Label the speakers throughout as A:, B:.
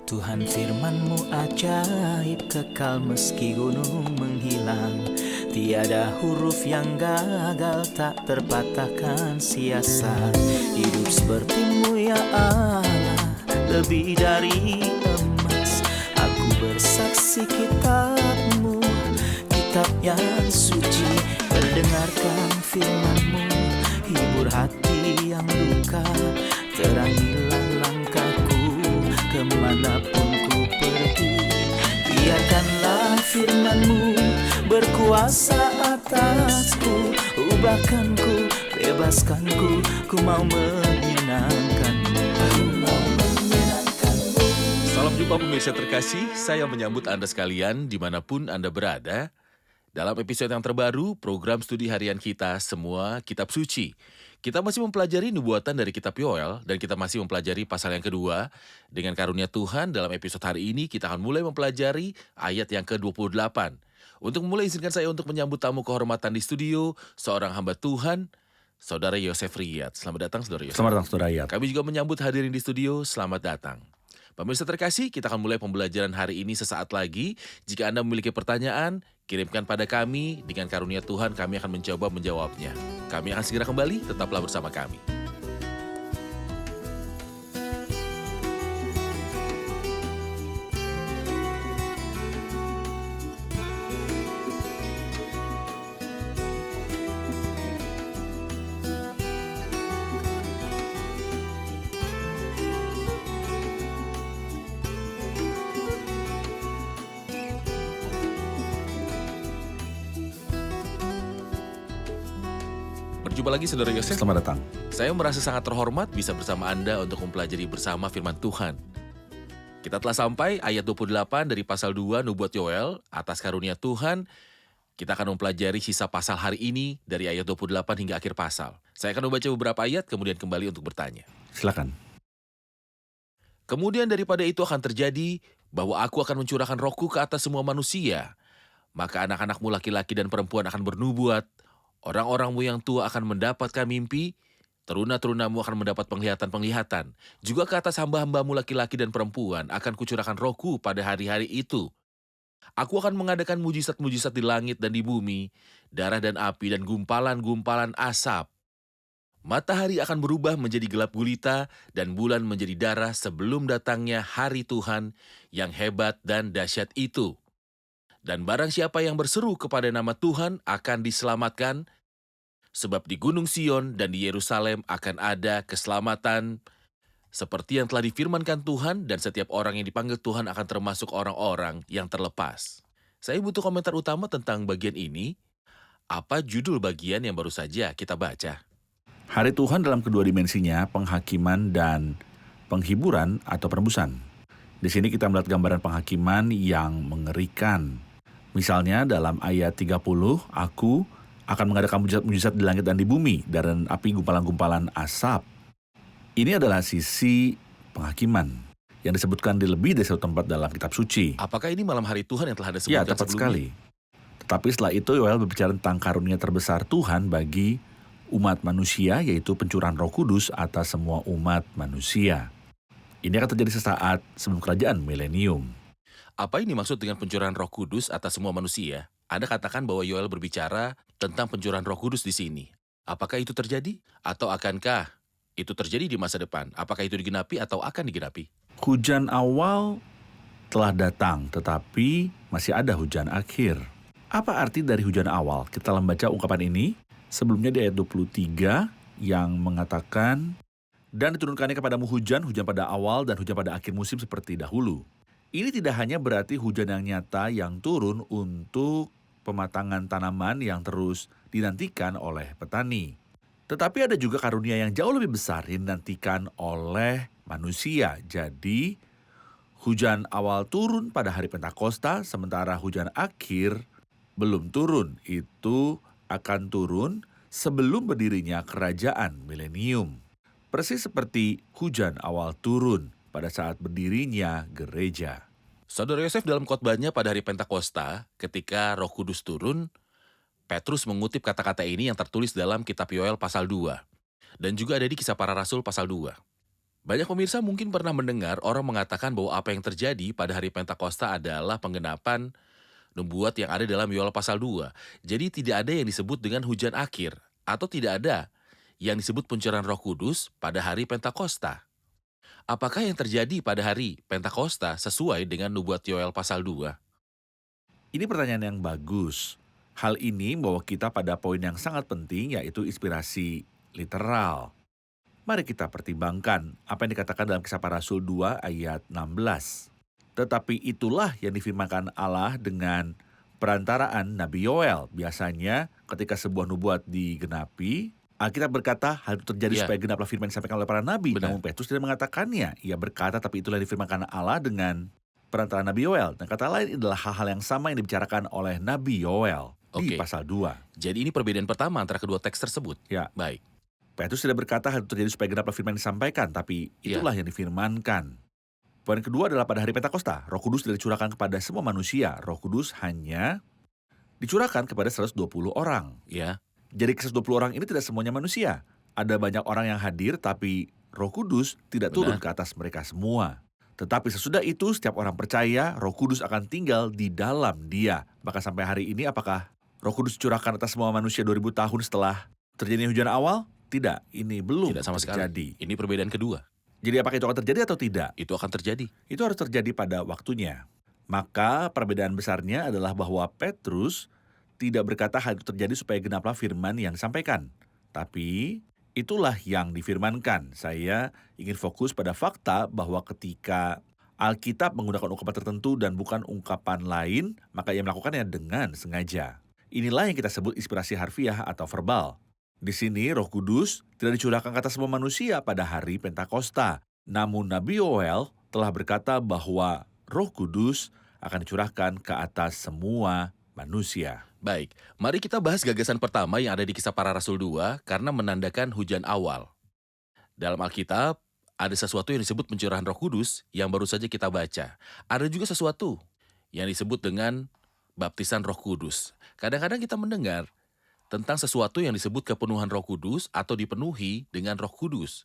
A: Tuhan firman-Mu ajaib, kekal meski gunung menghilang. Tiada huruf yang gagal, tak terpatahkan siasat. Hidup seperti-Mu ya Allah, lebih dari emas. Aku bersaksi kitab-Mu, kitab yang suci. Mendengarkan firman-Mu, hibur hati yang luka. Terangilah langkahku kemanapun ku pergi. Biarkanlah firman-Mu berkuasa atasku. Ubahkanku, bebaskanku, ku mau menyenangkan-Mu.
B: Salam jumpa pemirsa terkasih, saya menyambut Anda sekalian dimanapun Anda berada. Dalam episode yang terbaru, program studi harian kita semua Kitab Suci. Kita masih mempelajari nubuatan dari Kitab Yoel dan kita masih mempelajari pasal yang kedua. Dengan karunia Tuhan, dalam episode hari ini kita akan mulai mempelajari ayat yang ke-28. Untuk memulai, izinkan saya untuk menyambut tamu kehormatan di studio, seorang hamba Tuhan, Saudara Yosef Riyad. Selamat datang, Saudara Yosef.
C: Selamat datang, Saudara Riyad.
B: Kami juga menyambut hadirin di studio, selamat datang. Pemirsa terkasih, kita akan mulai pembelajaran hari ini sesaat lagi. Jika Anda memiliki pertanyaan, kirimkan pada kami. Dengan karunia Tuhan, kami akan mencoba menjawabnya. Kami akan segera kembali, tetaplah bersama kami. Berjumpa lagi, Saudara Yosef.
C: Selamat datang.
B: Saya merasa sangat terhormat bisa bersama Anda untuk mempelajari bersama firman Tuhan. Kita telah sampai ayat 28 dari pasal 2 Nubuat Yoel, atas karunia Tuhan. Kita akan mempelajari sisa pasal hari ini dari ayat 28 hingga akhir pasal. Saya akan membaca beberapa ayat, kemudian kembali untuk bertanya.
C: Silakan.
B: Kemudian daripada itu akan terjadi bahwa aku akan mencurahkan rohku ke atas semua manusia. Maka anak-anakmu laki-laki dan perempuan akan bernubuat. Orang-orangmu yang tua akan mendapatkan mimpi, teruna-terunamu akan mendapat penglihatan-penglihatan. Juga ke atas hamba-hambamu laki-laki dan perempuan akan kucurahkan rohku pada hari-hari itu. Aku akan mengadakan mujizat-mujizat di langit dan di bumi, darah dan api dan gumpalan-gumpalan asap. Matahari akan berubah menjadi gelap gulita dan bulan menjadi darah sebelum datangnya hari Tuhan yang hebat dan dahsyat itu. Dan barang siapa yang berseru kepada nama Tuhan akan diselamatkan, sebab di Gunung Sion dan di Yerusalem akan ada keselamatan, seperti yang telah difirmankan Tuhan, dan setiap orang yang dipanggil Tuhan akan termasuk orang-orang yang terlepas. Saya butuh komentar utama tentang bagian ini. Apa judul bagian yang baru saja kita baca?
C: Hari Tuhan dalam kedua dimensinya, penghakiman dan penghiburan atau penebusan. Di sini kita melihat gambaran penghakiman yang mengerikan. Misalnya dalam ayat 30, aku akan mengadakan mujizat-mujizat di langit dan di bumi, dan api gumpalan-gumpalan asap. Ini adalah sisi penghakiman yang disebutkan di lebih dari satu tempat dalam kitab suci.
B: Apakah ini malam hari Tuhan yang telah Anda
C: Ya,
B: sebutkan
C: tepat
B: sebelumnya?
C: sekali. Tetapi setelah itu Yoel berbicara tentang karunia terbesar Tuhan bagi umat manusia, yaitu pencurahan Roh Kudus atas semua umat manusia. Ini akan terjadi sesaat sebelum kerajaan milenium.
B: Apa ini maksud dengan pencurahan Roh Kudus atas semua manusia? Anda katakan bahwa Yoel berbicara tentang pencurahan Roh Kudus di sini. Apakah itu terjadi? Atau akankah itu terjadi di masa depan? Apakah itu digenapi atau akan digenapi?
C: Hujan awal telah datang, tetapi masih ada hujan akhir. Apa arti dari hujan awal? Kita membaca ungkapan ini sebelumnya di ayat 23 yang mengatakan, dan diturunkannya kepadamu hujan pada awal dan hujan pada akhir musim seperti dahulu. Ini tidak hanya berarti hujan yang nyata yang turun untuk pematangan tanaman yang terus dinantikan oleh petani. Tetapi ada juga karunia yang jauh lebih besar yang dinantikan oleh manusia. Jadi, hujan awal turun pada hari Pentakosta, sementara hujan akhir belum turun. Itu akan turun sebelum berdirinya kerajaan milenium. Persis seperti hujan awal turun pada saat berdirinya gereja.
B: Saudara Yosef dalam khotbahnya pada hari Pentakosta, ketika Roh Kudus turun, Petrus mengutip kata-kata ini yang tertulis dalam kitab Yoel pasal 2, dan juga ada di Kisah Para Rasul pasal 2. Banyak pemirsa mungkin pernah mendengar orang mengatakan bahwa apa yang terjadi pada hari Pentakosta adalah penggenapan nubuat yang ada dalam Yoel pasal 2. Jadi tidak ada yang disebut dengan hujan akhir, atau tidak ada yang disebut pencurahan Roh Kudus pada hari Pentakosta. Apakah yang terjadi pada hari Pentakosta sesuai dengan nubuat Yoel pasal 2?
C: Ini pertanyaan yang bagus. Hal ini membawa kita pada poin yang sangat penting, yaitu inspirasi literal. Mari kita pertimbangkan apa yang dikatakan dalam Kisah Para Rasul 2 ayat 16. Tetapi itulah yang difirmankan Allah dengan perantaraan Nabi Yoel. Biasanya ketika sebuah nubuat digenapi, Alkitab berkata hal itu terjadi
B: Ya.
C: supaya genaplah firman yang disampaikan oleh para nabi.
B: Benar.
C: Namun Petrus tidak mengatakannya. Ia berkata, tapi itulah yang difirmankan Allah dengan perantaraan Nabi Yoel. Dan kata lain adalah hal-hal yang sama yang dibicarakan oleh Nabi Yoel di
B: Oke.
C: pasal 2.
B: Jadi ini perbedaan pertama antara kedua teks tersebut.
C: Ya.
B: Baik.
C: Petrus tidak berkata hal itu terjadi supaya genaplah firman yang disampaikan, tapi itulah yang difirmankan. Poin kedua adalah pada hari Pentakosta, Roh Kudus tidak dicurahkan kepada semua manusia. Roh Kudus hanya dicurahkan kepada 120 orang.
B: Ya.
C: Jadi ke 120 orang ini tidak semuanya manusia. Ada banyak orang yang hadir, tapi Roh Kudus tidak turun ke atas mereka semua. Tetapi sesudah itu, setiap orang percaya Roh Kudus akan tinggal di dalam dia. Maka sampai hari ini, apakah Roh Kudus dicurahkan atas semua manusia 2000 tahun setelah terjadinya hujan awal? Tidak, ini belum
B: Tidak sama
C: terjadi.
B: sekali. Ini perbedaan kedua.
C: Jadi apakah itu akan terjadi atau tidak?
B: Itu akan terjadi.
C: Itu harus terjadi pada waktunya. Maka perbedaan besarnya adalah bahwa Petrus tidak berkata hal itu terjadi supaya genaplah firman yang disampaikan. Tapi itulah yang difirmankan. Saya ingin fokus pada fakta bahwa ketika Alkitab menggunakan ungkapan tertentu dan bukan ungkapan lain, maka ia melakukannya dengan sengaja. Inilah yang kita sebut inspirasi harfiah atau verbal. Di sini Roh Kudus tidak dicurahkan ke atas semua manusia pada hari Pentakosta. Namun Nabi Yoel telah berkata bahwa Roh Kudus akan dicurahkan ke atas semua manusia.
B: Baik, mari kita bahas gagasan pertama yang ada di Kisah Para Rasul 2 karena menandakan hujan awal. Dalam Alkitab, ada sesuatu yang disebut pencurahan Roh Kudus yang baru saja kita baca. Ada juga sesuatu yang disebut dengan baptisan Roh Kudus. Kadang-kadang kita mendengar tentang sesuatu yang disebut kepenuhan Roh Kudus atau dipenuhi dengan Roh Kudus.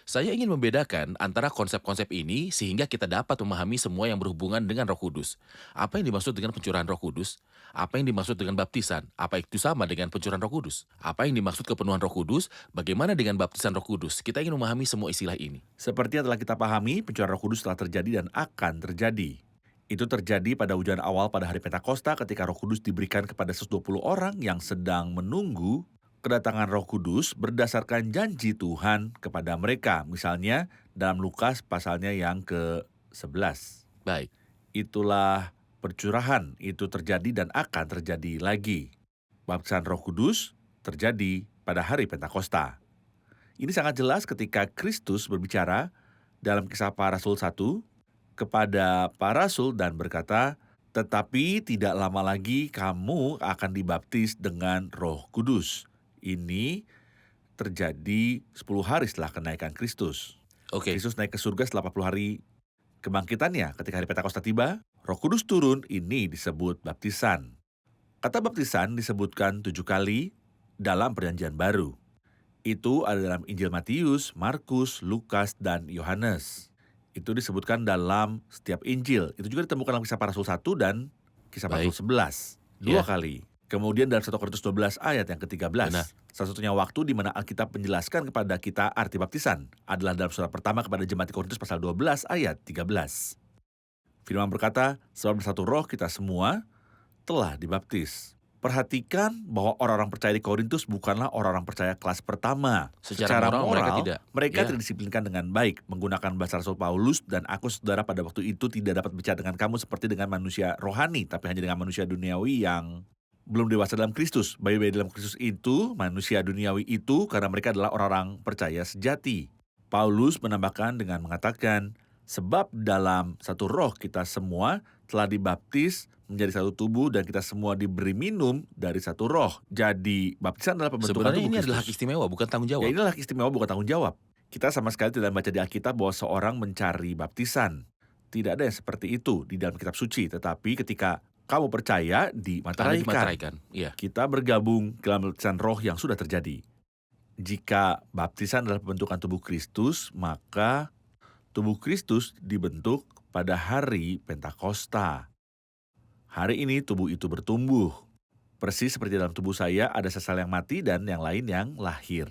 B: Saya ingin membedakan antara konsep-konsep ini sehingga kita dapat memahami semua yang berhubungan dengan Roh Kudus. Apa yang dimaksud dengan pencurahan Roh Kudus? Apa yang dimaksud dengan baptisan? Apa itu sama dengan pencurahan Roh Kudus? Apa yang dimaksud kepenuhan Roh Kudus? Bagaimana dengan baptisan Roh Kudus? Kita ingin memahami semua istilah ini.
C: Seperti yang telah kita pahami, pencurahan Roh Kudus telah terjadi dan akan terjadi. Itu terjadi pada hujan awal pada hari Pentakosta ketika Roh Kudus diberikan kepada 120 orang yang sedang menunggu kedatangan Roh Kudus berdasarkan janji Tuhan kepada mereka. Misalnya dalam Lukas pasalnya yang ke-11.
B: Baik,
C: Itulah percurahan, itu terjadi dan akan terjadi lagi. Baptisan Roh Kudus terjadi pada hari Pentakosta. Ini sangat jelas ketika Kristus berbicara dalam Kisah Para Rasul 1 kepada para rasul dan berkata, tetapi tidak lama lagi kamu akan dibaptis dengan Roh Kudus. Ini terjadi 10 hari setelah kenaikan Kristus.
B: oke.
C: Kristus naik ke surga setelah 40 hari kebangkitannya. Ketika hari Pentakosta tiba, Roh Kudus turun, ini disebut baptisan. Kata baptisan disebutkan 7 kali dalam Perjanjian Baru. Itu ada dalam Injil Matius, Markus, Lukas, dan Yohanes. Itu disebutkan dalam setiap Injil. Itu juga ditemukan dalam Kisah Para Rasul 1 dan Kisah Para
B: Baik.
C: Rasul 11. 2
B: Ya.
C: kali. Kemudian dalam 1 Korintus 12 ayat yang ke-13.
B: Benar.
C: Satu-satunya waktu di mana Alkitab menjelaskan kepada kita arti baptisan adalah dalam surat pertama kepada jemaat di Korintus pasal 12 ayat 13. Firman berkata, sebab satu roh kita semua telah dibaptis. Perhatikan bahwa orang-orang percaya di Korintus bukanlah orang-orang percaya kelas pertama.
B: Secara moral, mereka tidak.
C: Tidak disiplinkan dengan baik, menggunakan bahasa Rasul Paulus, dan aku saudara pada waktu itu tidak dapat bicara dengan kamu seperti dengan manusia rohani, tapi hanya dengan manusia duniawi yang belum dewasa dalam Kristus. Bayi-bayi dalam Kristus itu, manusia duniawi itu, karena mereka adalah orang-orang percaya sejati. Paulus menambahkan dengan mengatakan, sebab dalam satu roh kita semua telah dibaptis menjadi satu tubuh dan kita semua diberi minum dari satu roh. Jadi baptisan adalah pembentukan
B: Sebenarnya
C: tubuh
B: ini
C: Kristus.
B: adalah hak istimewa, bukan tanggung jawab.
C: Ya, inilah hak istimewa bukan tanggung jawab. Kita sama sekali tidak baca di Alkitab bahwa seorang mencari baptisan. Tidak ada yang seperti itu di dalam kitab suci. Tetapi ketika kamu percaya,
B: Anda
C: dimateraikan.
B: dimateraikan. Iya.
C: Kita bergabung dalam baptisan roh yang sudah terjadi. Jika baptisan adalah pembentukan tubuh Kristus, maka tubuh Kristus dibentuk pada hari Pentakosta. Hari ini tubuh itu bertumbuh. Persis seperti dalam tubuh saya ada sesal yang mati dan yang lain yang lahir.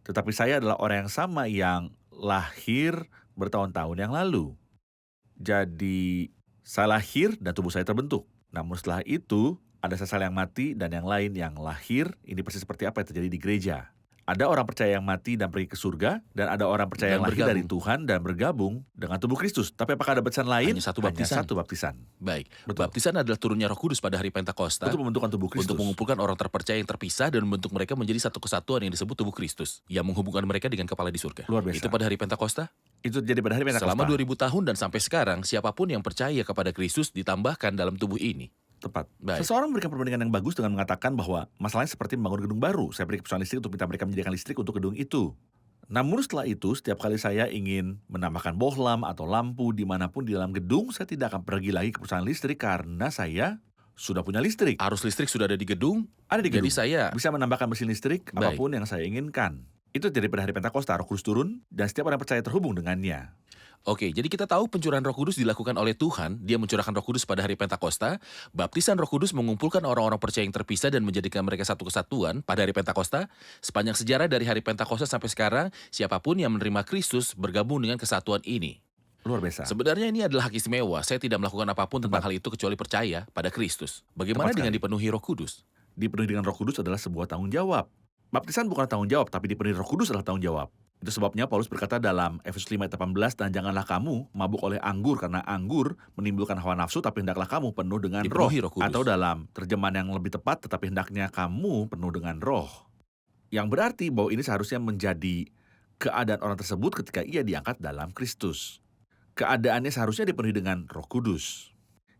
C: Tetapi saya adalah orang yang sama yang lahir bertahun-tahun yang lalu. Jadi saya lahir dan tubuh saya terbentuk. Namun setelah itu ada sesal yang mati dan yang lain yang lahir. Ini persis seperti apa yang terjadi di gereja. Ada orang percaya yang mati dan pergi ke surga, dan ada orang percaya
B: Dan
C: yang lahir dari
B: bergabung.
C: Tuhan dan bergabung dengan tubuh Kristus. Tapi apakah ada baptisan lain?
B: Hanya satu baptisan.
C: Hanya satu baptisan.
B: Baik,
C: Betul.
B: baptisan adalah turunnya Roh Kudus pada hari Pentakosta
C: Untuk pembentukan tubuh Kristus.
B: untuk mengumpulkan orang terpercaya yang terpisah dan membentuk mereka menjadi satu kesatuan yang disebut tubuh Kristus yang menghubungkan mereka dengan kepala di surga.
C: Luar biasa.
B: Itu pada hari Pentakosta.
C: Itu terjadi pada hari Pentakosta.
B: Selama 2000 tahun dan sampai sekarang, siapapun yang percaya kepada Kristus ditambahkan dalam tubuh ini.
C: Tepat.
B: Baik.
C: Seseorang memberikan perbandingan yang bagus dengan mengatakan bahwa masalahnya seperti membangun gedung baru. Saya beri perusahaan listrik untuk minta mereka menyediakan listrik untuk gedung itu. Namun setelah itu, setiap kali saya ingin menambahkan bohlam atau lampu dimanapun di dalam gedung, saya tidak akan pergi lagi ke perusahaan listrik karena saya sudah punya listrik.
B: Arus listrik sudah ada di gedung,
C: Ada di gedung.
B: jadi saya
C: Bisa menambahkan mesin listrik
B: Baik.
C: apapun yang saya inginkan. Itu terjadi pada hari Pentakosta, Roh Kudus turun, dan setiap orang percaya terhubung dengannya.
B: Oke, jadi kita tahu pencurahan Roh Kudus dilakukan oleh Tuhan. Dia mencurahkan Roh Kudus pada hari Pentakosta. Baptisan Roh Kudus mengumpulkan orang-orang percaya yang terpisah dan menjadikan mereka satu kesatuan pada hari Pentakosta. Sepanjang sejarah dari hari Pentakosta sampai sekarang, siapapun yang menerima Kristus bergabung dengan kesatuan ini.
C: Luar biasa.
B: Sebenarnya ini adalah hak istimewa. Saya tidak melakukan apapun tentang
C: Tepat.
B: hal itu kecuali percaya pada Kristus. Bagaimana
C: Tepat
B: dengan
C: sekali.
B: dipenuhi Roh Kudus?
C: Dipenuhi dengan Roh Kudus adalah sebuah tanggung jawab. Baptisan bukan tanggung jawab, tapi dipenuhi Roh Kudus adalah tanggung jawab. Itu sebabnya Paulus berkata dalam Efesus 5 ayat 18, dan janganlah kamu mabuk oleh anggur, karena anggur menimbulkan hawa nafsu, tapi hendaklah kamu penuh dengan roh.
B: Dipenuhi Roh Kudus.
C: Atau dalam terjemahan yang lebih tepat, tetapi hendaknya kamu penuh dengan roh. Yang berarti bahwa ini seharusnya menjadi keadaan orang tersebut ketika ia diangkat dalam Kristus. Keadaannya seharusnya dipenuhi dengan Roh Kudus.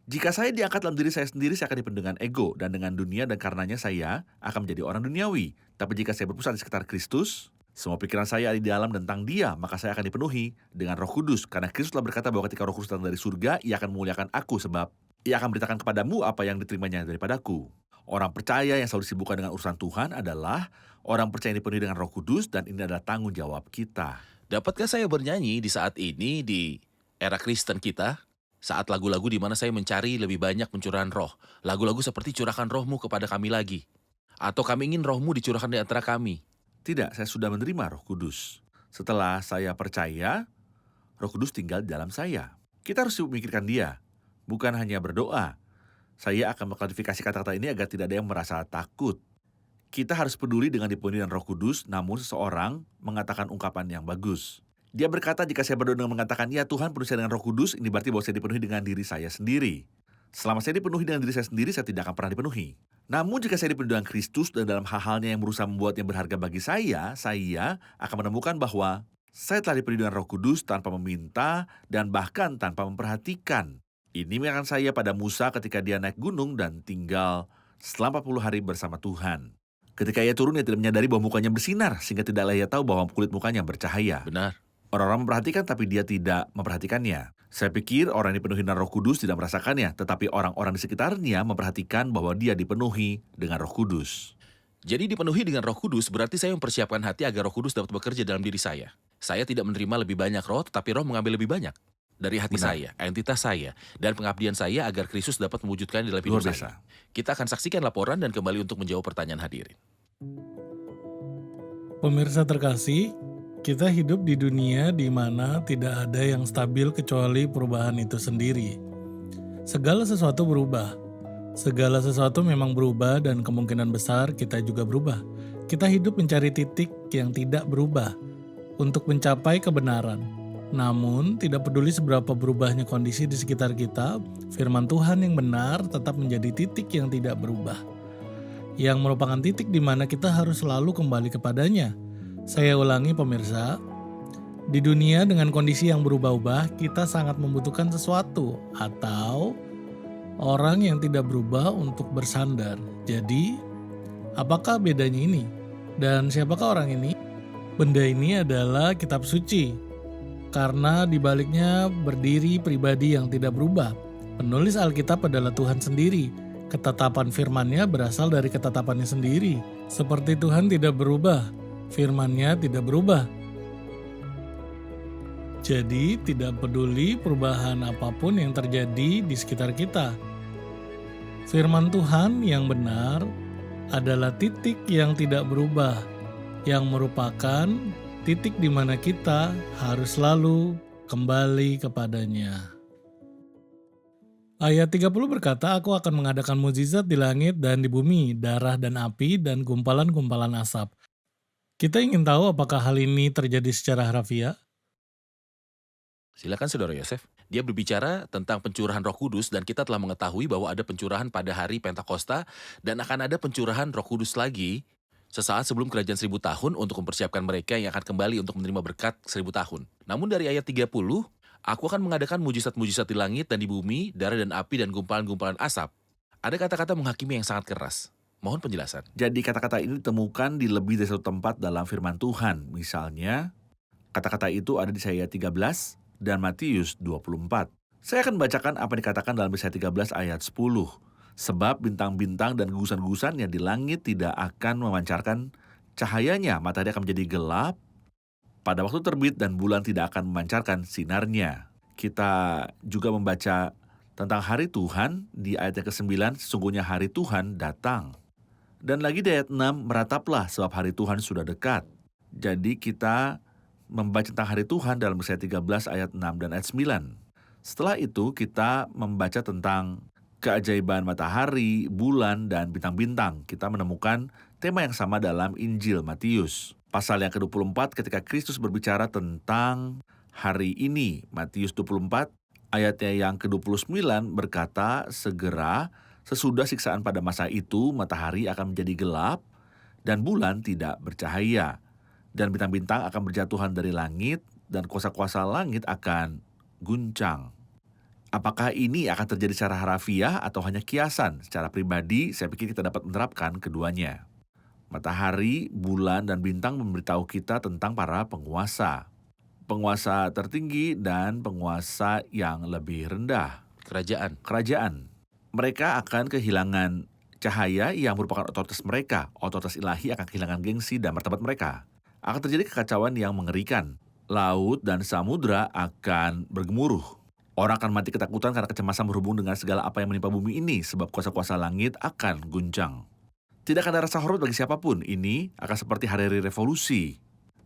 C: Jika saya diangkat dalam diri saya sendiri, saya akan dipenuhi dengan ego dan dengan dunia, dan karenanya saya akan menjadi orang duniawi. Tapi jika saya berpusat di sekitar Kristus, semua pikiran saya ada di dalam tentang Dia, maka saya akan dipenuhi dengan Roh Kudus. Karena Kristus telah berkata bahwa ketika Roh Kudus datang dari surga, Ia akan memuliakan aku, sebab Ia akan beritakan kepadamu apa yang diterimanya daripadaku. Orang percaya yang selalu disibukkan dengan urusan Tuhan adalah orang percaya yang dipenuhi dengan Roh Kudus, dan ini adalah tanggung jawab kita.
B: Dapatkah saya bernyanyi di saat ini di era Kristen kita? Saat lagu-lagu di mana saya mencari lebih banyak pencurahan roh. Lagu-lagu seperti curahkan rohmu kepada kami lagi. Atau kami ingin rohmu dicurahkan di antara kami.
C: Tidak, saya sudah menerima Roh Kudus. Setelah saya percaya, Roh Kudus tinggal di dalam saya. Kita harus memikirkan Dia, bukan hanya berdoa. Saya akan mengklarifikasi kata-kata ini agar tidak ada yang merasa takut. Kita harus peduli dengan dipenuhi dengan Roh Kudus, namun seseorang mengatakan ungkapan yang bagus. Dia berkata, jika saya berdoa dengan mengatakan, ya Tuhan penuhi saya dengan Roh Kudus, ini berarti bahwa saya dipenuhi dengan diri saya sendiri. Selama saya dipenuhi dengan diri saya sendiri, saya tidak akan pernah dipenuhi. Namun jika saya dipenuhi dengan Kristus dan dalam hal-halnya yang berusaha membuatnya berharga bagi saya akan menemukan bahwa saya telah dipenuhi dengan Roh Kudus tanpa meminta dan bahkan tanpa memperhatikan. Ini mengingatkan saya pada Musa ketika dia naik gunung dan tinggal selama 40 hari bersama Tuhan. Ketika ia turun, ia tidak menyadari bahwa mukanya bersinar, sehingga tidaklah ia tahu bahwa kulit mukanya bercahaya.
B: Benar.
C: Orang-orang memperhatikan tapi dia tidak memperhatikannya. Saya pikir orang yang dipenuhi dengan Roh Kudus tidak merasakannya, tetapi orang-orang di sekitarnya memperhatikan bahwa dia dipenuhi dengan Roh Kudus.
B: Jadi dipenuhi dengan Roh Kudus berarti saya mempersiapkan hati agar Roh Kudus dapat bekerja dalam diri saya. Saya tidak menerima lebih banyak roh, tetapi roh mengambil lebih banyak. Dari hati
C: Benar.
B: saya, entitas saya, dan pengabdian saya agar Kristus dapat mewujudkan dalam hidup
C: Luar biasa.
B: saya. Kita akan saksikan laporan dan kembali untuk menjawab pertanyaan hadirin.
D: Pemirsa terkasih, kita hidup di dunia di mana tidak ada yang stabil kecuali perubahan itu sendiri. Segala sesuatu berubah. Segala sesuatu memang berubah dan kemungkinan besar kita juga berubah. Kita hidup mencari titik yang tidak berubah untuk mencapai kebenaran. Namun, tidak peduli seberapa berubahnya kondisi di sekitar kita, firman Tuhan yang benar tetap menjadi titik yang tidak berubah. Yang merupakan titik di mana kita harus selalu kembali kepadanya. Saya ulangi pemirsa, di dunia dengan kondisi yang berubah-ubah, kita sangat membutuhkan sesuatu atau orang yang tidak berubah untuk bersandar. Jadi, apakah bedanya ini? Dan siapakah orang ini? Benda ini adalah kitab suci, karena di baliknya berdiri pribadi yang tidak berubah. Penulis Alkitab adalah Tuhan sendiri. Ketetapan firman-Nya berasal dari ketetapannya sendiri. Seperti Tuhan tidak berubah, Firman-Nya tidak berubah. Jadi tidak peduli perubahan apapun yang terjadi di sekitar kita. Firman Tuhan yang benar adalah titik yang tidak berubah, yang merupakan titik di mana kita harus selalu kembali kepadanya. Ayat 30 berkata, "Aku akan mengadakan mukjizat di langit dan di bumi, darah dan api dan gumpalan-gumpalan asap." Kita ingin tahu apakah hal ini terjadi secara harfiah?
B: Silakan Saudara Yosef. Dia berbicara tentang pencurahan Roh Kudus dan kita telah mengetahui bahwa ada pencurahan pada hari Pentakosta dan akan ada pencurahan Roh Kudus lagi sesaat sebelum kerajaan 1000 tahun untuk mempersiapkan mereka yang akan kembali untuk menerima berkat 1000 tahun. Namun dari ayat 30, aku akan mengadakan mujizat-mujizat di langit dan di bumi, darah dan api dan gumpalan-gumpalan asap. Ada kata-kata menghakimi yang sangat keras. Mohon penjelasan.
C: Jadi kata-kata ini ditemukan di lebih dari satu tempat dalam firman Tuhan. Misalnya, kata-kata itu ada di Yesaya 13 dan Matius 24. Saya akan bacakan apa yang dikatakan dalam Yesaya 13 ayat 10. Sebab bintang-bintang dan gugusan-gugusannya di langit tidak akan memancarkan cahayanya, matahari akan menjadi gelap pada waktu terbit dan bulan tidak akan memancarkan sinarnya. Kita juga membaca tentang hari Tuhan di ayat yang ke-9, sesungguhnya hari Tuhan datang. Dan lagi di ayat 6, merataplah sebab hari Tuhan sudah dekat. Jadi kita membaca tentang hari Tuhan dalam Yesaya 13 ayat 6 dan ayat 9. Setelah itu kita membaca tentang keajaiban matahari, bulan, dan bintang-bintang. Kita menemukan tema yang sama dalam Injil Matius. Pasal yang ke-24 ketika Kristus berbicara tentang hari ini. Matius 24 ayatnya yang ke-29 berkata, segera sesudah siksaan pada masa itu matahari akan menjadi gelap dan bulan tidak bercahaya. Dan bintang-bintang akan berjatuhan dari langit, dan kuasa-kuasa langit akan guncang. Apakah ini akan terjadi secara harfiah atau hanya kiasan? Secara pribadi, saya pikir kita dapat menerapkan keduanya. Matahari, bulan, dan bintang memberitahu kita tentang para penguasa. Penguasa tertinggi dan penguasa yang lebih rendah. Kerajaan. Mereka akan kehilangan cahaya yang merupakan otoritas mereka. Otoritas ilahi akan kehilangan gengsi dan martabat mereka. Akan terjadi kekacauan yang mengerikan. Laut dan samudra akan bergemuruh. Orang akan mati ketakutan karena kecemasan berhubung dengan segala apa yang menimpa bumi ini, sebab kuasa-kuasa langit akan guncang. Tidak akan ada rasa hormat bagi siapapun. Ini akan seperti hari-hari revolusi.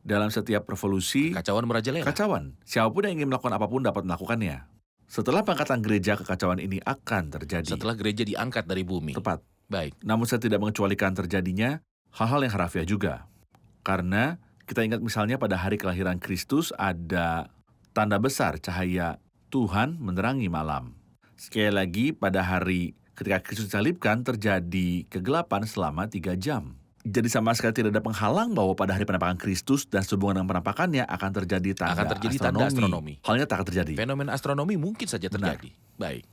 C: Dalam setiap revolusi,
B: Kekacauan merajalela.
C: kekacauan. Siapapun yang ingin melakukan apapun dapat melakukannya. Setelah pengangkatan gereja, kekacauan ini akan terjadi.
B: Setelah gereja diangkat dari bumi.
C: Tepat.
B: Baik.
C: Namun saya tidak mengecualikan terjadinya hal-hal yang harfiah juga. Karena kita ingat misalnya pada hari kelahiran Kristus ada tanda besar cahaya Tuhan menerangi malam. Sekali lagi pada hari ketika Kristus disalibkan terjadi kegelapan selama 3 jam. Jadi sama sekali tidak ada penghalang bahwa pada hari penampakan Kristus dan sehubungan dengan penampakannya akan terjadi tanda
B: tanda astronomi.
C: Halnya tak akan terjadi.
B: Fenomena astronomi mungkin saja terjadi. Baik.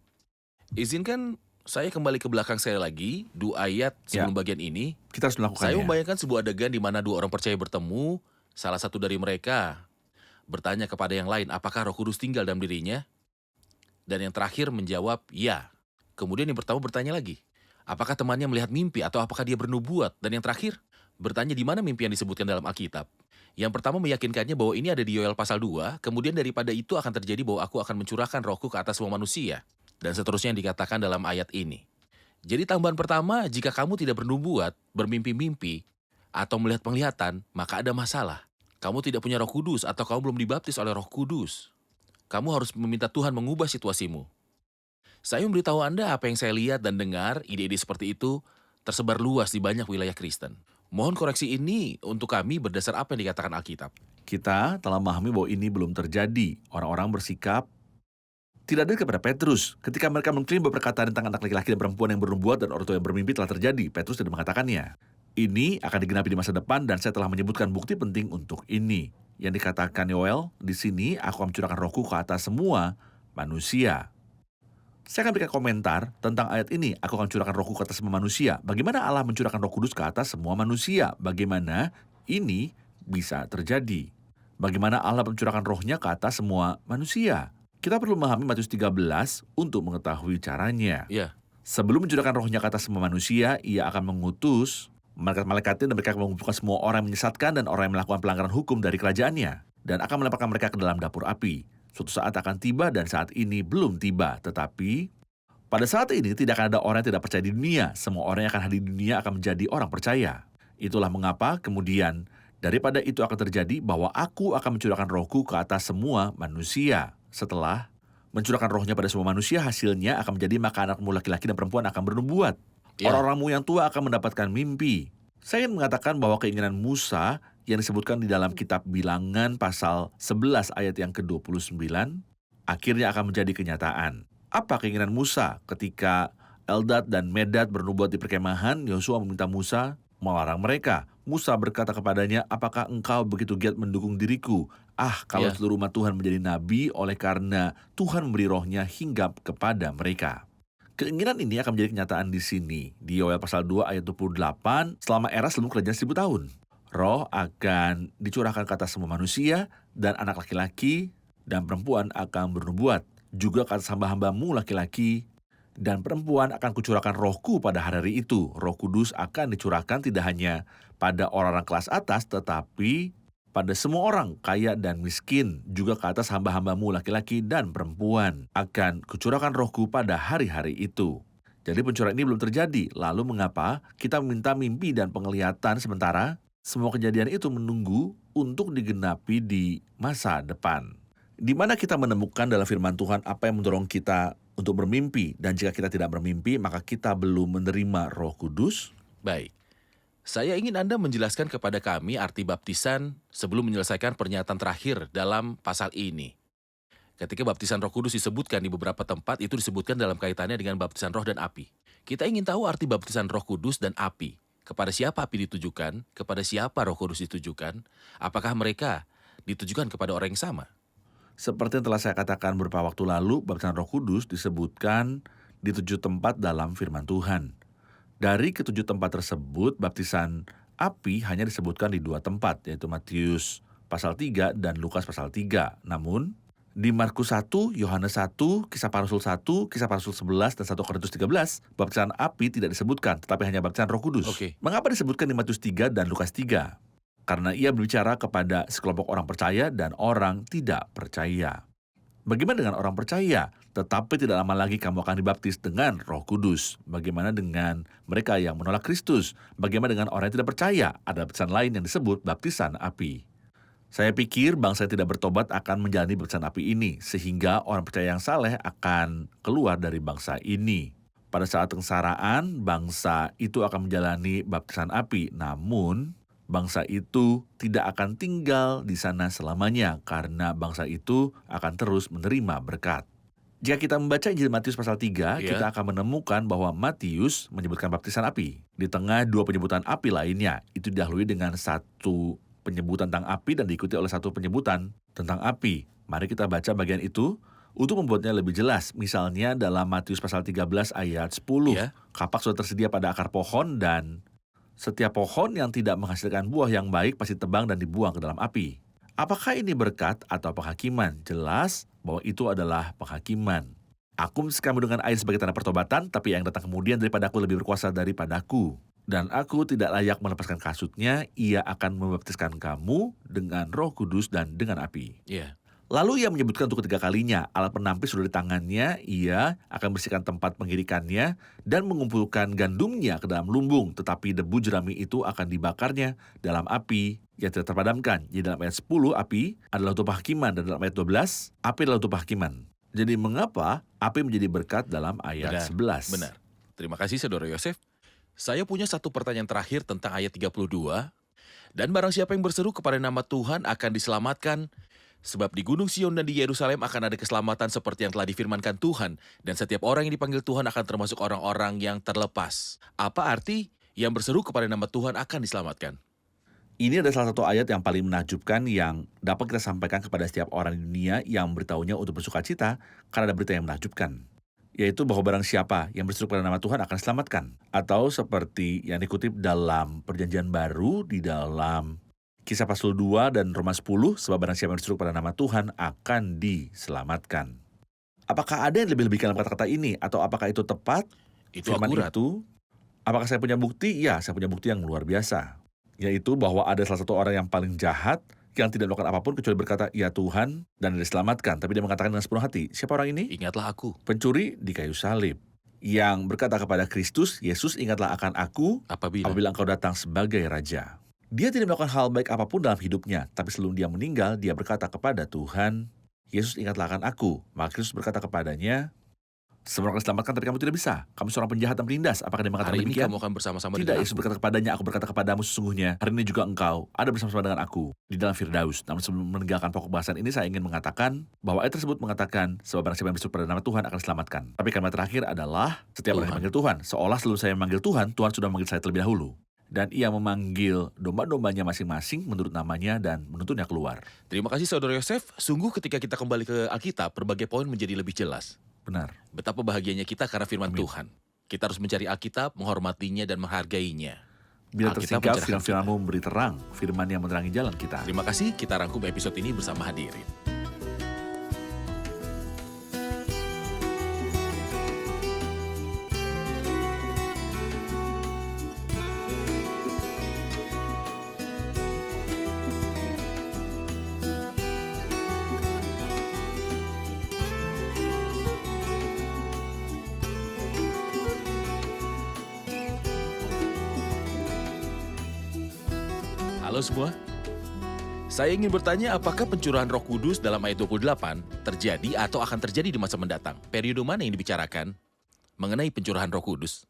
B: Izinkan saya kembali ke belakang sekali lagi, 2 ayat sebelum bagian ini.
C: Kita harus melakukannya.
B: Saya membayangkan sebuah adegan di mana 2 orang percaya bertemu, salah satu dari mereka bertanya kepada yang lain, apakah Roh Kudus tinggal dalam dirinya? Dan yang terakhir menjawab, ya. Kemudian yang pertama bertanya lagi, apakah temannya melihat mimpi atau apakah dia bernubuat? Dan yang terakhir bertanya di mana mimpi yang disebutkan dalam Alkitab. Yang pertama meyakinkannya bahwa ini ada di Yoel pasal 2, kemudian daripada itu akan terjadi bahwa aku akan mencurahkan rohku ke atas semua manusia. Dan seterusnya yang dikatakan dalam ayat ini. Jadi tambahan pertama, jika kamu tidak bernubuat, bermimpi-mimpi, atau melihat penglihatan, maka ada masalah. Kamu tidak punya Roh Kudus atau kamu belum dibaptis oleh Roh Kudus. Kamu harus meminta Tuhan mengubah situasimu. Saya memberitahu Anda apa yang saya lihat dan dengar, ide-ide seperti itu tersebar luas di banyak wilayah Kristen. Mohon koreksi ini untuk kami berdasar apa yang dikatakan Alkitab.
C: Kita telah memahami bahwa ini belum terjadi. Orang-orang bersikap tidak adil kepada Petrus. Ketika mereka mengklaim bahwa perkataan tentang anak laki-laki dan perempuan yang bernubuat dan orang tua yang bermimpi telah terjadi, Petrus tidak mengatakannya. Ini akan digenapi di masa depan dan saya telah menyebutkan bukti penting untuk ini. Yang dikatakan Yoel, di sini aku akan mencurahkan rohku ke atas semua manusia. Saya akan berikan komentar tentang ayat ini. Aku akan mencurahkan rohku ke atas semua manusia. Bagaimana Allah mencurahkan Roh Kudus ke atas semua manusia? Bagaimana ini bisa terjadi? Bagaimana Allah mencurahkan rohnya ke atas semua manusia? Kita perlu memahami Matius 13 untuk mengetahui caranya.
B: Ya.
C: Sebelum mencurahkan rohnya ke atas semua manusia, ia akan mengutus Malaikat-malaikatnya dan mereka akan mengumpulkan semua orang yang menyesatkan dan orang yang melakukan pelanggaran hukum dari kerajaannya, dan akan melemparkan mereka ke dalam dapur api. Suatu saat akan tiba dan saat ini belum tiba, tetapi pada saat ini tidak akan ada orang yang tidak percaya di dunia. Semua orang yang akan hadir di dunia akan menjadi orang percaya. Itulah mengapa kemudian daripada itu akan terjadi bahwa aku akan mencurahkan rohku ke atas semua manusia. Setelah mencurahkan rohnya pada semua manusia, hasilnya akan menjadi maka anakmu laki-laki dan perempuan akan bernubuat.
B: Ya.
C: Orang-orangmu yang tua akan mendapatkan mimpi. Saya ingin mengatakan bahwa keinginan Musa yang disebutkan di dalam kitab Bilangan pasal 11 ayat yang ke-29 akhirnya akan menjadi kenyataan. Apa keinginan Musa ketika Eldad dan Medad bernubuat di perkemahan? Yosua meminta Musa melarang mereka. Musa berkata kepadanya, apakah engkau begitu giat mendukung diriku? Kalau
B: Ya.
C: seluruh umat Tuhan menjadi nabi oleh karena Tuhan memberi rohnya hinggap kepada mereka. Keinginan ini akan menjadi kenyataan di sini. Di Yoel pasal 2 ayat 28, selama era sebelum kerajaan 1000 tahun. Roh akan dicurahkan ke atas semua manusia, dan anak laki-laki dan perempuan akan bernubuat. Juga ke atas hamba-hambamu laki-laki dan perempuan akan kucurahkan rohku pada hari itu. Roh Kudus akan dicurahkan tidak hanya pada orang-orang kelas atas, tetapi pada semua orang, kaya dan miskin, juga ke atas hamba-hambamu laki-laki dan perempuan. Akan kucurahkan rohku pada hari-hari itu. Jadi pencurahan ini belum terjadi. Lalu mengapa kita meminta mimpi dan penglihatan sementara semua kejadian itu menunggu untuk digenapi di masa depan? Di mana kita menemukan dalam firman Tuhan apa yang mendorong kita untuk bermimpi, dan jika kita tidak bermimpi, maka kita belum menerima Roh Kudus?
B: Baik. Saya ingin Anda menjelaskan kepada kami arti baptisan sebelum menyelesaikan pernyataan terakhir dalam pasal ini. Ketika baptisan Roh Kudus disebutkan di beberapa tempat, itu disebutkan dalam kaitannya dengan baptisan roh dan api. Kita ingin tahu arti baptisan Roh Kudus dan api. Kepada siapa api ditujukan? Kepada siapa Roh Kudus ditujukan? Apakah mereka ditujukan kepada orang yang sama?
C: Seperti yang telah saya katakan beberapa waktu lalu, baptisan Roh Kudus disebutkan di 7 tempat dalam firman Tuhan. Dari ketujuh tempat tersebut, baptisan api hanya disebutkan di 2 tempat, yaitu Matius pasal 3 dan Lukas pasal 3. Namun, di Markus 1, Yohanes 1, Kisah Para Rasul 1, Kisah Para Rasul 11, dan 1 Korintus 13, baptisan api tidak disebutkan, tetapi hanya baptisan Roh Kudus.
B: Oke.
C: Mengapa disebutkan di Matius 3 dan Lukas 3? Karena ia berbicara kepada sekelompok orang percaya dan orang tidak percaya. Bagaimana dengan orang percaya? Tetapi tidak lama lagi kamu akan dibaptis dengan Roh Kudus. Bagaimana dengan mereka yang menolak Kristus? Bagaimana dengan orang yang tidak percaya? Ada baptisan lain yang disebut baptisan api. Saya pikir bangsa yang tidak bertobat akan menjalani baptisan api ini, sehingga orang percaya yang saleh akan keluar dari bangsa ini. Pada saat kesengsaraan, bangsa itu akan menjalani baptisan api, namun bangsa itu tidak akan tinggal di sana selamanya, karena bangsa itu akan terus menerima berkat. Jika kita membaca Injil Matius pasal 3, kita akan menemukan bahwa Matius menyebutkan baptisan api. Di tengah 2 penyebutan api lainnya, itu didahului dengan 1 penyebutan tentang api dan diikuti oleh 1 penyebutan tentang api. Mari kita baca bagian itu untuk membuatnya lebih jelas. Misalnya dalam Matius pasal 13 ayat 10, kapak sudah tersedia pada akar pohon, dan setiap pohon yang tidak menghasilkan buah yang baik pasti tebang dan dibuang ke dalam api. Apakah ini berkat atau penghakiman? Jelas bahwa itu adalah penghakiman. Aku membersihkanmu dengan air sebagai tanda pertobatan, tapi yang datang kemudian daripadaku lebih berkuasa daripadaku. Dan aku tidak layak melepaskan kasutnya, ia akan membaptiskan kamu dengan Roh Kudus dan dengan api. Lalu ia menyebutkan untuk ketiga kalinya, alat penampis sudah di tangannya, ia akan bersihkan tempat penggirikannya dan mengumpulkan gandumnya ke dalam lumbung, tetapi debu jerami itu akan dibakarnya dalam api yang tidak terpadamkan. Jadi dalam ayat 10, api adalah untuk penghakiman, dan dalam ayat 12, api adalah untuk penghakiman. Jadi mengapa api menjadi berkat dalam ayat 11?
B: Benar. Terima kasih Saudara Yosef. Saya punya 1 pertanyaan terakhir tentang ayat 32. Dan barang siapa yang berseru kepada nama Tuhan akan diselamatkan. Sebab di Gunung Sion dan di Yerusalem akan ada keselamatan seperti yang telah difirmankan Tuhan. Dan setiap orang yang dipanggil Tuhan akan termasuk orang-orang yang terlepas. Apa arti yang berseru kepada nama Tuhan akan diselamatkan?
C: Ini adalah salah satu ayat yang paling menakjubkan yang dapat kita sampaikan kepada setiap orang di dunia yang memberitahunya untuk bersuka cita karena ada berita yang menakjubkan. Yaitu bahwa barang siapa yang berseru kepada nama Tuhan akan diselamatkan. Atau seperti yang dikutip dalam Perjanjian Baru di dalam Kisah Pasal 2 dan Roma 10, sebab barang siapa yang berseru pada nama Tuhan akan diselamatkan. Apakah ada yang lebih-lebihkan dalam kata-kata ini? Atau apakah itu tepat?
B: Itu
C: Firman
B: akurat.
C: itu Apakah saya punya bukti? Ya, saya punya bukti yang luar biasa. Yaitu bahwa ada salah satu orang yang paling jahat yang tidak melakukan apapun kecuali berkata, "Ya Tuhan," dan diselamatkan. Tapi dia mengatakan dengan sepenuh hati. Siapa orang ini?
B: Ingatlah aku.
C: Pencuri di kayu salib. Yang berkata kepada Kristus, "Yesus, ingatlah akan aku apabila engkau datang sebagai Raja." Dia tidak melakukan hal baik apapun dalam hidupnya, tapi sebelum dia meninggal, dia berkata kepada Tuhan, "Yesus, ingatlah akan aku." Maka Kristus berkata kepadanya, "Semua akan diselamatkan, tapi kamu tidak bisa. Kamu seorang penjahat dan penindas." Apakah dia mengatakan
B: Hari ini
C: demikian?
B: kamu akan bersama-sama
C: Tidak,
B: dengan
C: Yesus
B: aku.
C: berkata kepadanya, "Aku berkata kepadamu sesungguhnya, hari ini juga engkau ada bersama-sama dengan aku di dalam Firdaus." Namun sebelum meninggalkan pokok bahasan ini, saya ingin mengatakan bahwa ayat tersebut mengatakan, "Sebab barang siapa yang berseru pada nama Tuhan akan diselamatkan." Tapi kalimat terakhir adalah, setiap orang yang
B: Tuhan.
C: memanggil Tuhan. Seolah sebelum saya memanggil Tuhan, Tuhan sudah memanggil saya terlebih dahulu. Dan ia memanggil domba-dombanya masing-masing menurut namanya dan menuntunnya keluar.
B: Terima kasih Saudara Yosef. Sungguh ketika kita kembali ke Alkitab, berbagai poin menjadi lebih jelas.
C: Benar.
B: Betapa bahagianya kita karena firman
C: Amin.
B: Tuhan. Kita harus mencari Alkitab, menghormatinya dan menghargainya.
C: Bila
B: Alkitab
C: tersingkap,
B: mencerahkan
C: firman-firman-Mu memberi terang, firman yang menerangi jalan kita.
B: Terima kasih, kita rangkum episode ini bersama hadirin. Halo semua. Saya ingin bertanya apakah pencurahan Roh Kudus dalam ayat 28 terjadi atau akan terjadi di masa mendatang? Periode mana yang dibicarakan mengenai pencurahan Roh Kudus?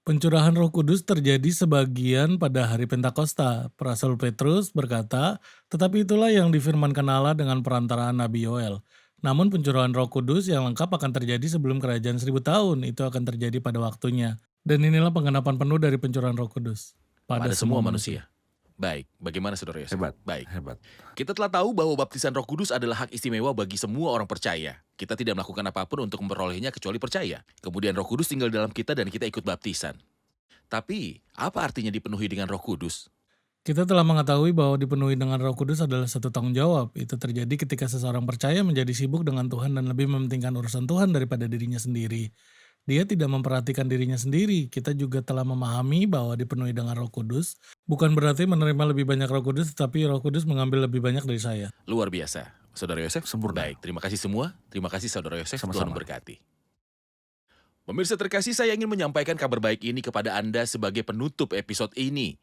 D: Pencurahan Roh Kudus terjadi sebagian pada hari Pentakosta. Rasul Petrus berkata, "Tetapi itulah yang difirmankan Allah dengan perantaraan Nabi Yoel. Namun pencurahan Roh Kudus yang lengkap akan terjadi sebelum kerajaan 1000 tahun. Itu akan terjadi pada waktunya. Dan inilah penggenapan penuh dari pencurahan Roh Kudus
B: Pada semua manusia. Baik, bagaimana Saudara Yosef?
C: Hebat.
B: Baik.
C: Hebat.
B: Kita telah tahu bahwa baptisan Roh Kudus adalah hak istimewa bagi semua orang percaya. Kita tidak melakukan apapun untuk memperolehnya kecuali percaya. Kemudian Roh Kudus tinggal dalam kita dan kita ikut baptisan. Tapi, apa artinya dipenuhi dengan Roh Kudus?
D: Kita telah mengetahui bahwa dipenuhi dengan Roh Kudus adalah satu tanggung jawab. Itu terjadi ketika seseorang percaya menjadi sibuk dengan Tuhan dan lebih mementingkan urusan Tuhan daripada dirinya sendiri. Dia tidak memperhatikan dirinya sendiri. Kita juga telah memahami bahwa dipenuhi dengan Roh Kudus bukan berarti menerima lebih banyak Roh Kudus, tetapi Roh Kudus mengambil lebih banyak dari saya.
B: Luar biasa. Saudara Yosef?
C: Sempurna.
B: Baik, terima kasih semua. Terima kasih Saudara Yosef. Tuhan
C: Sama-sama.
B: memberkati. Pemirsa terkasih, saya ingin menyampaikan kabar baik ini kepada Anda sebagai penutup episode ini.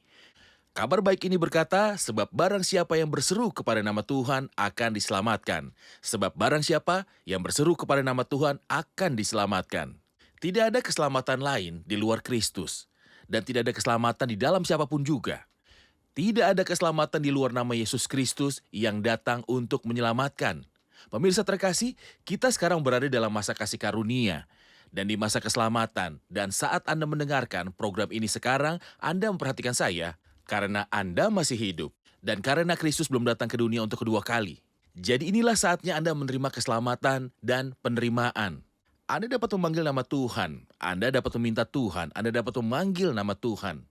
B: Kabar baik ini berkata, sebab barang siapa yang berseru kepada nama Tuhan akan diselamatkan. Sebab barang siapa yang berseru kepada nama Tuhan akan diselamatkan. Tidak ada keselamatan lain di luar Kristus. Dan tidak ada keselamatan di dalam siapapun juga. Tidak ada keselamatan di luar nama Yesus Kristus yang datang untuk menyelamatkan. Pemirsa terkasih, kita sekarang berada dalam masa kasih karunia. Dan di masa keselamatan. Dan saat Anda mendengarkan program ini sekarang, Anda memperhatikan saya. Karena Anda masih hidup. Dan karena Kristus belum datang ke dunia untuk kedua kali. Jadi inilah saatnya Anda menerima keselamatan dan penerimaan. Anda dapat memanggil nama Tuhan, Anda dapat meminta Tuhan, Anda dapat memanggil nama Tuhan.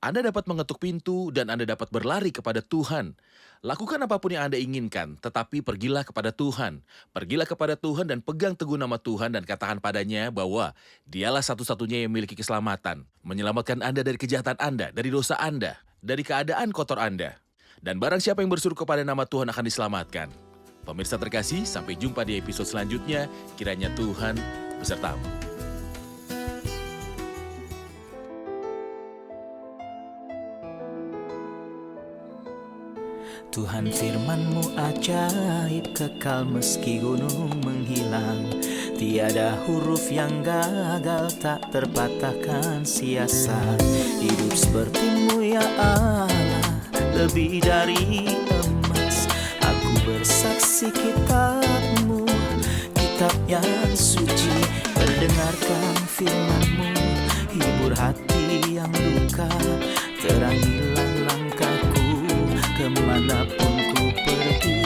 B: Anda dapat mengetuk pintu dan Anda dapat berlari kepada Tuhan. Lakukan apapun yang Anda inginkan, tetapi pergilah kepada Tuhan. Pergilah kepada Tuhan dan pegang teguh nama Tuhan dan katakan padanya bahwa Dialah satu-satunya yang memiliki keselamatan. Menyelamatkan Anda dari kejahatan Anda, dari dosa Anda, dari keadaan kotor Anda. Dan barang siapa yang berseru kepada nama Tuhan akan diselamatkan. Pemirsa terkasih, sampai jumpa di episode selanjutnya. Kiranya Tuhan besertamu.
A: Tuhan firman-Mu ajaib, kekal meski gunung menghilang. Tiada huruf yang gagal, tak terpatahkan siasat. Hidup seperti-Mu ya Allah, lebih dari emas. Aku bersaksi kitab-Mu, kitab yang suci. Mendengarkan firman-Mu, hibur hati yang duka. Terangilah langkahku kemanapun ku pergi.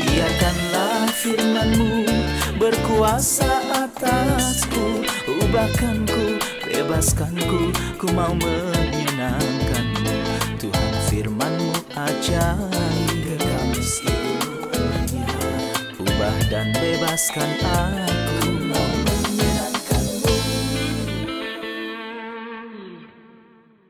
A: Biarkanlah firman-Mu berkuasa atasku. Ubahkanku, bebaskanku, ku mau menyenangkan-Mu. Tuhan firman-Mu ajaib, ubah dan bebaskan aku.